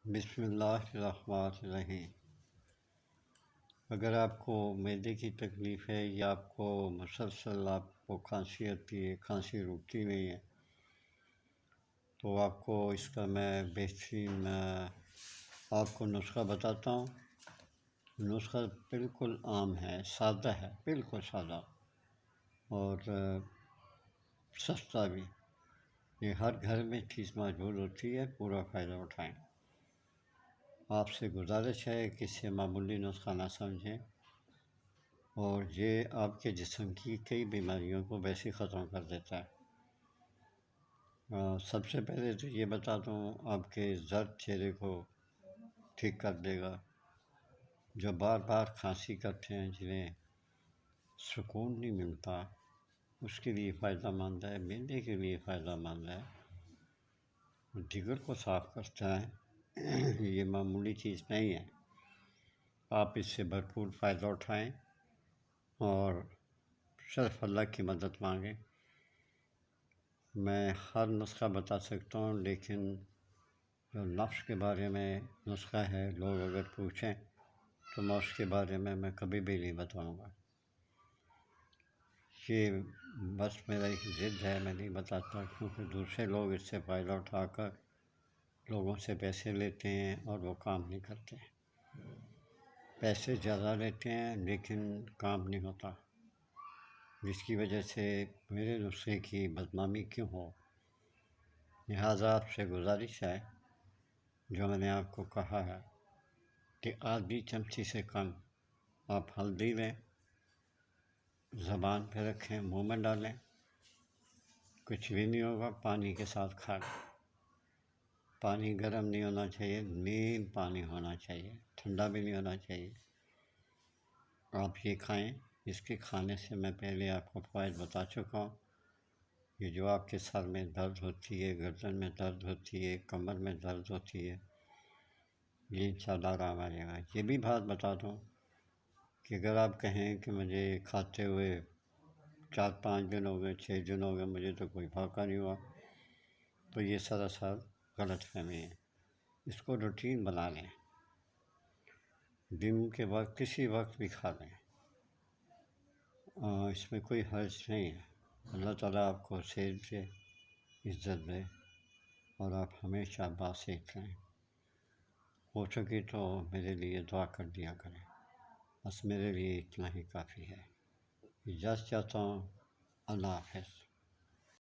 بسم اللہ الرحمن الرحیم۔ اگر آپ کو معدے کی تکلیف ہے یا آپ کو مسلسل کھانسی آتی ہے، کھانسی رکتی نہیں ہے، تو آپ کو اس کا میں بہترین آپ کو نسخہ بتاتا ہوں۔ نسخہ بالکل عام ہے، سادہ ہے، بالکل سادہ اور سستا بھی۔ یہ ہر گھر میں چیز موجود ہوتی ہے، پورا فائدہ اٹھائیں۔ آپ سے گزارش ہے کہ اسے معمولی نسخہ نہ سمجھیں، اور یہ آپ کے جسم کی کئی بیماریوں کو ویسے ختم کر دیتا ہے۔ سب سے پہلے تو یہ بتا دوں، آپ کے زرد چہرے کو ٹھیک کر دے گا۔ جو بار بار کھانسی کرتے ہیں، جنہیں سکون نہیں ملتا، اس کے لیے فائدہ مند ہے، معدے کے لیے فائدہ مند ہے، جگر کو صاف کرتا ہے۔ یہ معمولی چیز نہیں ہے، آپ اس سے بھرپور فائدہ اٹھائیں اور صرف اللہ کی مدد مانگیں۔ میں ہر نسخہ بتا سکتا ہوں، لیکن جو نفس کے بارے میں نسخہ ہے، لوگ اگر پوچھیں تو میں اس کے بارے میں کبھی بھی نہیں بتاؤں گا۔ یہ بس میرا ایک ضد ہے، میں نہیں بتاتا، کیونکہ دوسرے لوگ اس سے فائدہ اٹھا کر لوگوں سے پیسے لیتے ہیں اور وہ کام نہیں کرتے۔ پیسے زیادہ لیتے ہیں لیکن کام نہیں ہوتا، جس کی وجہ سے میرے نسخے کی بدنامی کیوں ہو۔ لہٰذا آپ سے گزارش ہے، جو میں نے آپ کو کہا ہے، کہ آدھی چمچی سے کم آپ ہلدی لیں، زبان پہ رکھیں، منہ میں ڈالیں، کچھ بھی نہیں ہوگا، پانی کے ساتھ کھا لیں۔ پانی گرم نہیں ہونا چاہیے، نیم پانی ہونا چاہیے، ٹھنڈا بھی نہیں ہونا چاہیے۔ آپ یہ کھائیں۔ اس کے کھانے سے میں پہلے آپ کو فوائد بتا چکا ہوں۔ یہ جو آپ کے سر میں درد ہوتی ہے، گردن میں درد ہوتی ہے، کمر میں درد ہوتی ہے، یہ انشاءاللہ آرام آ جائے گا۔ یہ بھی بات بتا دوں کہ اگر آپ کہیں کہ مجھے کھاتے ہوئے 4-5 دن ہو گئے، 6 دن ہو گئے، مجھے تو کوئی فائدہ نہیں ہوا، تو یہ سراسر غلط فہمی ہے۔ اس کو روٹین بنا لیں، دن کے وقت کسی وقت بھی کھا لیں، اس میں کوئی حرج نہیں ہے۔ اللہ تعالیٰ آپ کو صحت دے، عزت دے، اور آپ ہمیشہ باصحت رہیں۔ ہو سکے تو میرے لیے دعا کر دیا کریں، بس میرے لیے اتنا ہی کافی ہے۔ اجازت چاہتا ہوں، اللہ حافظ۔